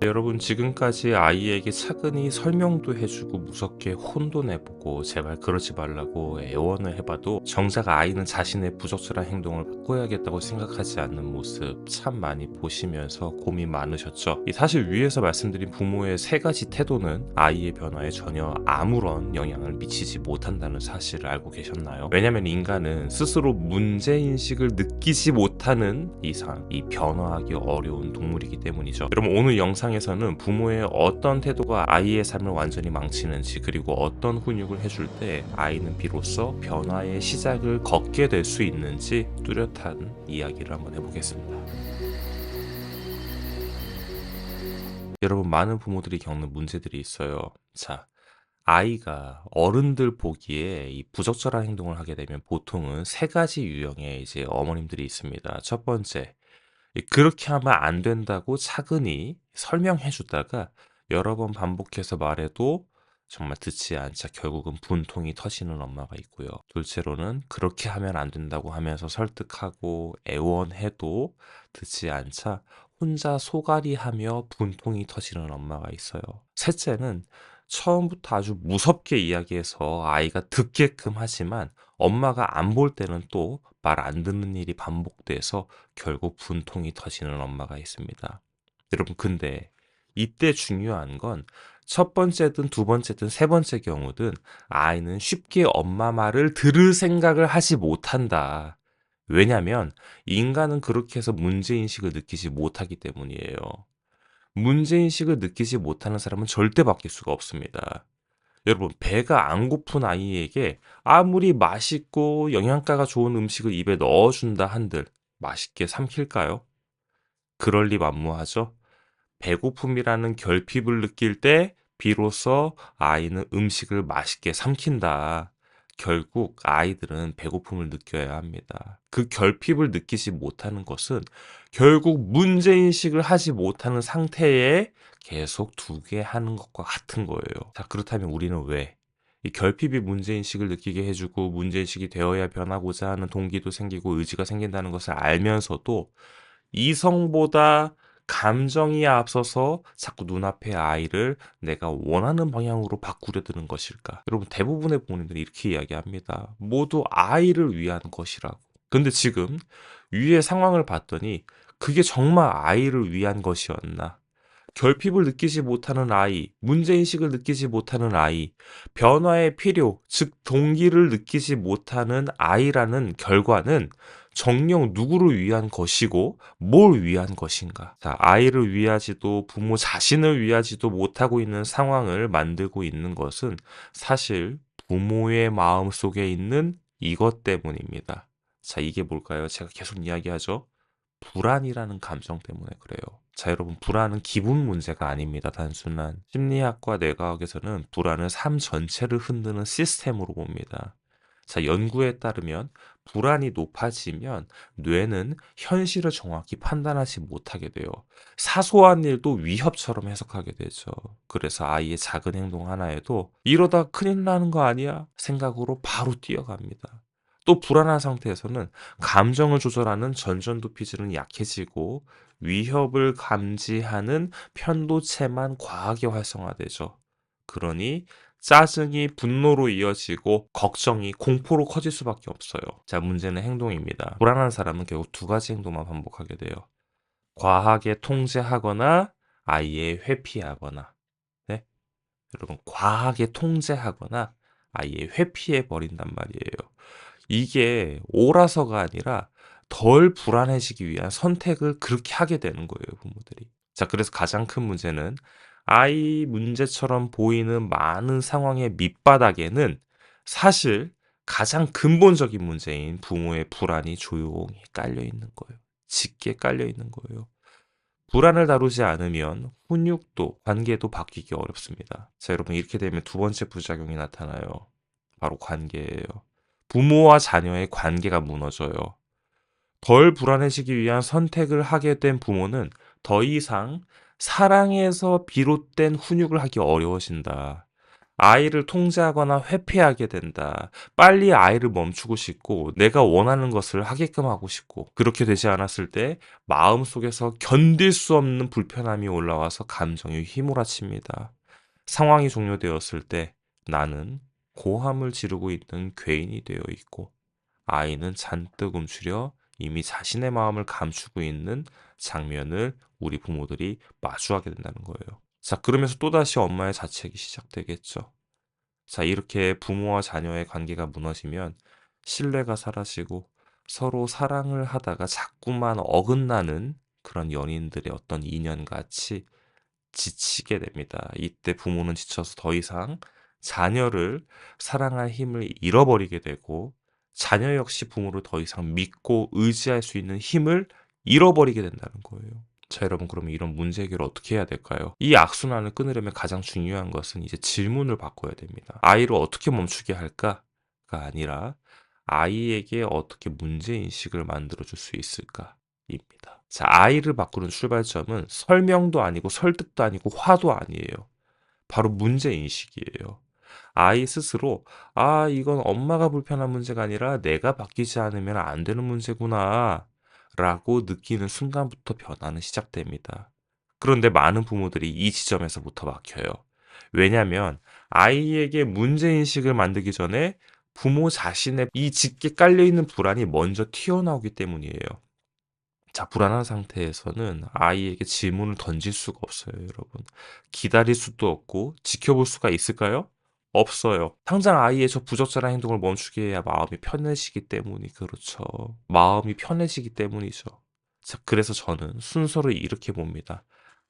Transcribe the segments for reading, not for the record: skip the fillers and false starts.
네, 여러분 지금까지 아이에게 차근히 설명도 해주고 무섭게 혼도 내보고 제발 그러지 말라고 애원을 해봐도 정작 아이는 자신의 부적절한 행동을 바꿔야겠다고 생각하지 않는 모습 참 많이 보시면서 고민 많으셨죠? 사실 위에서 말씀드린 부모의 세 가지 태도는 아이의 변화에 전혀 아무런 영향을 미치지 못한다는 사실을 알고 계셨나요? 왜냐하면 인간은 스스로 문제인식을 느끼지 못하는 이상 이 변화하기 어려운 동물이기 때문이죠. 여러분 오늘 영상에서는 부모의 어떤 태도가 아이의 삶을 완전히 망치는지, 그리고 어떤 훈육을 해줄 때 아이는 비로소 변화의 시작을 걷게 될 수 있는지 뚜렷한 이야기를 한번 해보겠습니다. 여러분 많은 부모들이 겪는 문제들이 있어요. 자, 아이가 어른들 보기에 이 부적절한 행동을 하게 되면 보통은 세 가지 유형의 이제 어머님들이 있습니다. 첫 번째, 그렇게 하면 안 된다고 차근히 설명해 주다가 여러 번 반복해서 말해도 정말 듣지 않자 결국은 분통이 터지는 엄마가 있고요. 둘째로는 그렇게 하면 안 된다고 하면서 설득하고 애원해도 듣지 않자 혼자 소갈이하며 분통이 터지는 엄마가 있어요. 셋째는 처음부터 아주 무섭게 이야기해서 아이가 듣게끔 하지만 엄마가 안 볼 때는 또 말 안 듣는 일이 반복돼서 결국 분통이 터지는 엄마가 있습니다. 여러분, 근데 이때 중요한 건 첫 번째든 두 번째든 세 번째 경우든 아이는 쉽게 엄마 말을 들을 생각을 하지 못한다. 왜냐면 인간은 그렇게 해서 문제인식을 느끼지 못하기 때문이에요. 문제인식을 느끼지 못하는 사람은 절대 바뀔 수가 없습니다. 여러분, 배가 안 고픈 아이에게 아무리 맛있고 영양가가 좋은 음식을 입에 넣어준다 한들 맛있게 삼킬까요? 그럴 리 만무하죠. 배고픔이라는 결핍을 느낄 때 비로소 아이는 음식을 맛있게 삼킨다. 결국 아이들은 배고픔을 느껴야 합니다. 그 결핍을 느끼지 못하는 것은 결국 문제인식을 하지 못하는 상태에 계속 두게 하는 것과 같은 거예요. 자, 그렇다면 우리는 왜? 이 결핍이 문제인식을 느끼게 해주고 문제인식이 되어야 변하고자 하는 동기도 생기고 의지가 생긴다는 것을 알면서도 이성보다 감정이 앞서서 자꾸 눈앞의 아이를 내가 원하는 방향으로 바꾸려 드는 것일까? 여러분, 대부분의 부모님들이 이렇게 이야기합니다. 모두 아이를 위한 것이라고. 근데 지금 위의 상황을 봤더니 그게 정말 아이를 위한 것이었나? 결핍을 느끼지 못하는 아이, 문제인식을 느끼지 못하는 아이, 변화의 필요, 즉 동기를 느끼지 못하는 아이라는 결과는 정녕 누구를 위한 것이고 뭘 위한 것인가? 자, 아이를 위하지도 부모 자신을 위하지도 못하고 있는 상황을 만들고 있는 것은 사실 부모의 마음 속에 있는 이것 때문입니다. 자, 이게 뭘까요? 제가 계속 이야기하죠. 불안이라는 감정 때문에 그래요. 자, 여러분, 불안은 기분 문제가 아닙니다. 단순한 심리학과 뇌과학에서는 불안을 삶 전체를 흔드는 시스템으로 봅니다. 자, 연구에 따르면 불안이 높아지면 뇌는 현실을 정확히 판단하지 못하게 돼요. 사소한 일도 위협처럼 해석하게 되죠. 그래서 아이의 작은 행동 하나에도 이러다 큰일 나는 거 아니야? 생각으로 바로 뛰어갑니다. 또 불안한 상태에서는 감정을 조절하는 전전도피질은 약해지고 위협을 감지하는 편도체만 과하게 활성화되죠. 그러니 짜증이 분노로 이어지고 걱정이 공포로 커질 수밖에 없어요. 자, 문제는 행동입니다. 불안한 사람은 결국 두 가지 행동만 반복하게 돼요. 과하게 통제하거나 아예 회피하거나. 네? 여러분, 과하게 통제하거나 아예 회피해 버린단 말이에요. 이게 옳아서가 아니라 덜 불안해지기 위한 선택을 그렇게 하게 되는 거예요, 부모들이. 자, 그래서 가장 큰 문제는 아이 문제처럼 보이는 많은 상황의 밑바닥에는 사실 가장 근본적인 문제인 부모의 불안이 조용히 깔려 있는 거예요. 짙게 깔려 있는 거예요. 불안을 다루지 않으면 훈육도 관계도 바뀌기 어렵습니다. 자, 여러분, 이렇게 되면 두 번째 부작용이 나타나요. 바로 관계예요. 부모와 자녀의 관계가 무너져요. 덜 불안해지기 위한 선택을 하게 된 부모는 더 이상 사랑에서 비롯된 훈육을 하기 어려워진다. 아이를 통제하거나 회피하게 된다. 빨리 아이를 멈추고 싶고 내가 원하는 것을 하게끔 하고 싶고 그렇게 되지 않았을 때 마음속에서 견딜 수 없는 불편함이 올라와서 감정이 휘몰아칩니다. 상황이 종료되었을 때 나는 고함을 지르고 있는 괴인이 되어 있고 아이는 잔뜩 움츠려 이미 자신의 마음을 감추고 있는 장면을 우리 부모들이 마주하게 된다는 거예요. 자, 그러면서 또다시 엄마의 자책이 시작되겠죠. 자, 이렇게 부모와 자녀의 관계가 무너지면 신뢰가 사라지고 서로 사랑을 하다가 자꾸만 어긋나는 그런 연인들의 어떤 인연같이 지치게 됩니다. 이때 부모는 지쳐서 더 이상 자녀를 사랑할 힘을 잃어버리게 되고 자녀 역시 부모를 더 이상 믿고 의지할 수 있는 힘을 잃어버리게 된다는 거예요. 자, 여러분, 그러면 이런 문제 해결을 어떻게 해야 될까요? 이 악순환을 끊으려면 가장 중요한 것은 이제 질문을 바꿔야 됩니다. 아이를 어떻게 멈추게 할까가 아니라 아이에게 어떻게 문제인식을 만들어줄 수 있을까입니다. 자, 아이를 바꾸는 출발점은 설명도 아니고 설득도 아니고 화도 아니에요. 바로 문제인식이에요. 아이 스스로, 아, 이건 엄마가 불편한 문제가 아니라 내가 바뀌지 않으면 안 되는 문제구나, 라고 느끼는 순간부터 변화는 시작됩니다. 그런데 많은 부모들이 이 지점에서부터 막혀요. 왜냐면, 아이에게 문제인식을 만들기 전에 부모 자신의 이 짙게 깔려있는 불안이 먼저 튀어나오기 때문이에요. 자, 불안한 상태에서는 아이에게 질문을 던질 수가 없어요, 여러분. 기다릴 수도 없고 지켜볼 수가 있을까요? 없어요. 당장 아이의 저 부적절한 행동을 멈추게 해야 마음이 편해지기 때문이 그렇죠. 마음이 편해지기 때문이죠. 자, 그래서 저는 순서를 이렇게 봅니다.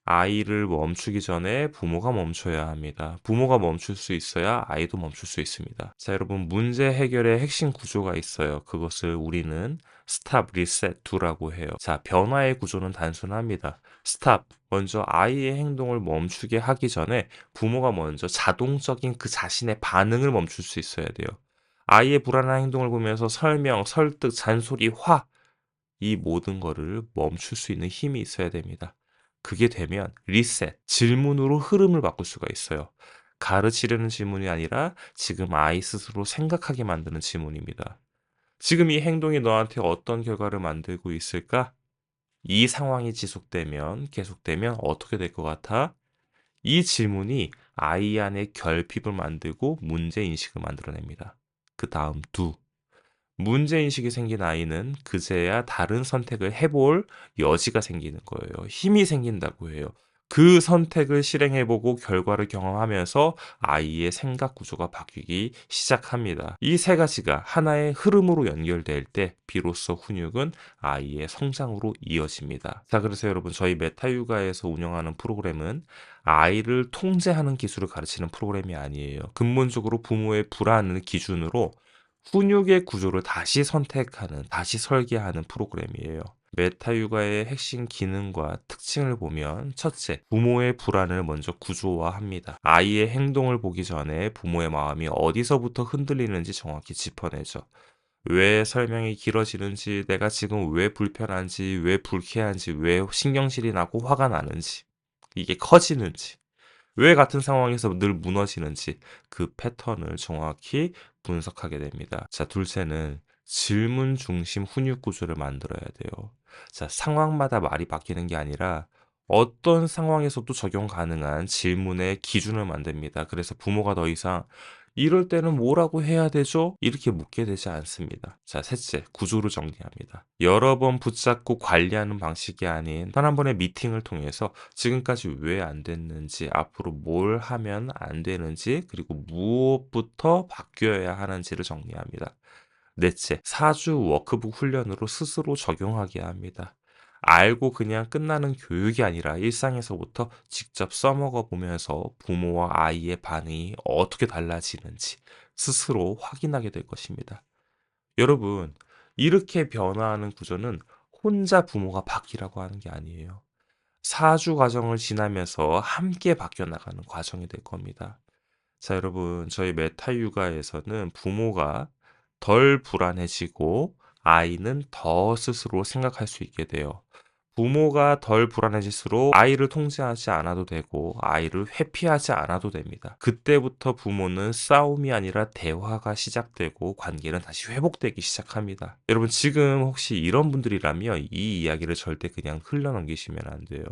아이를 멈추기 전에 부모가 멈춰야 합니다. 부모가 멈출 수 있어야 아이도 멈출 수 있습니다. 자, 여러분, 문제 해결의 핵심 구조가 있어요. 그것을 우리는 스탑, 리셋, 두라고 해요. 자, 변화의 구조는 단순합니다. 스탑, 먼저 아이의 행동을 멈추게 하기 전에 부모가 먼저 자동적인 그 자신의 반응을 멈출 수 있어야 돼요. 아이의 불안한 행동을 보면서 설명, 설득, 잔소리, 화, 이 모든 거를 멈출 수 있는 힘이 있어야 됩니다. 그게 되면 리셋, 질문으로 흐름을 바꿀 수가 있어요. 가르치려는 질문이 아니라 지금 아이 스스로 생각하게 만드는 질문입니다. 지금 이 행동이 너한테 어떤 결과를 만들고 있을까? 이 상황이 지속되면, 계속되면 어떻게 될 것 같아? 이 질문이 아이 안에 결핍을 만들고 문제인식을 만들어냅니다. 그 다음 두. 문제인식이 생긴 아이는 그제야 다른 선택을 해볼 여지가 생기는 거예요. 힘이 생긴다고 해요. 그 선택을 실행해보고 결과를 경험하면서 아이의 생각 구조가 바뀌기 시작합니다. 이 세 가지가 하나의 흐름으로 연결될 때 비로소 훈육은 아이의 성장으로 이어집니다. 자, 그래서 여러분, 저희 메타육아에서 운영하는 프로그램은 아이를 통제하는 기술을 가르치는 프로그램이 아니에요. 근본적으로 부모의 불안을 기준으로 훈육의 구조를 다시 선택하는, 다시 설계하는 프로그램이에요. 메타 육아의 핵심 기능과 특징을 보면 첫째, 부모의 불안을 먼저 구조화합니다. 아이의 행동을 보기 전에 부모의 마음이 어디서부터 흔들리는지 정확히 짚어내죠. 왜 설명이 길어지는지, 내가 지금 왜 불편한지, 왜 불쾌한지, 왜 신경질이 나고 화가 나는지, 이게 커지는지, 왜 같은 상황에서 늘 무너지는지 그 패턴을 정확히 분석하게 됩니다. 자, 둘째는 질문 중심 훈육 구조를 만들어야 돼요. 자, 상황마다 말이 바뀌는 게 아니라 어떤 상황에서도 적용 가능한 질문의 기준을 만듭니다. 그래서 부모가 더 이상 이럴 때는 뭐라고 해야 되죠? 이렇게 묻게 되지 않습니다. 자, 셋째, 구조를 정리합니다. 여러 번 붙잡고 관리하는 방식이 아닌 단 한 번의 미팅을 통해서 지금까지 왜 안 됐는지, 앞으로 뭘 하면 안 되는지, 그리고 무엇부터 바뀌어야 하는지를 정리합니다. 넷째, 4주 워크북 훈련으로 스스로 적용하게 합니다. 알고 그냥 끝나는 교육이 아니라 일상에서부터 직접 써먹어 보면서 부모와 아이의 반응이 어떻게 달라지는지 스스로 확인하게 될 것입니다. 여러분, 이렇게 변화하는 구조는 혼자 부모가 바뀌라고 하는 게 아니에요. 4주 과정을 지나면서 함께 바뀌어 나가는 과정이 될 겁니다. 자, 여러분, 저희 메타 육아에서는 부모가 덜 불안해지고 아이는 더 스스로 생각할 수 있게 돼요. 부모가 덜 불안해질수록 아이를 통제하지 않아도 되고 아이를 회피하지 않아도 됩니다. 그때부터 부모는 싸움이 아니라 대화가 시작되고 관계는 다시 회복되기 시작합니다. 여러분 지금 혹시 이런 분들이라면 이 이야기를 절대 그냥 흘려넘기시면 안 돼요.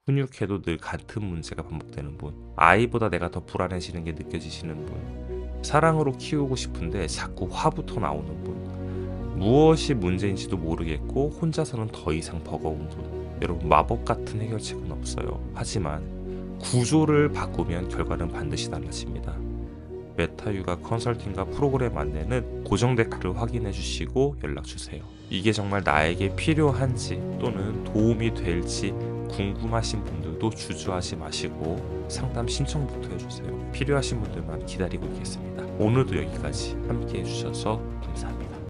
훈육해도 늘 같은 문제가 반복되는 분, 아이보다 내가 더 불안해지는 게 느껴지시는 분, 사랑으로 키우고 싶은데 자꾸 화부터 나오는 분, 무엇이 문제인지도 모르겠고 혼자서는 더 이상 버거운 분. 여러분 마법 같은 해결책은 없어요. 하지만 구조를 바꾸면 결과는 반드시 달라집니다. 메타 육아 컨설팅과 프로그램 안내는 고정 댓글을 확인해 주시고 연락 주세요. 이게 정말 나에게 필요한지 또는 도움이 될지 궁금하신 분들도 주저하지 마시고 상담 신청부터 해주세요. 필요하신 분들만 기다리고 있겠습니다. 오늘도 여기까지 함께 해주셔서 감사합니다.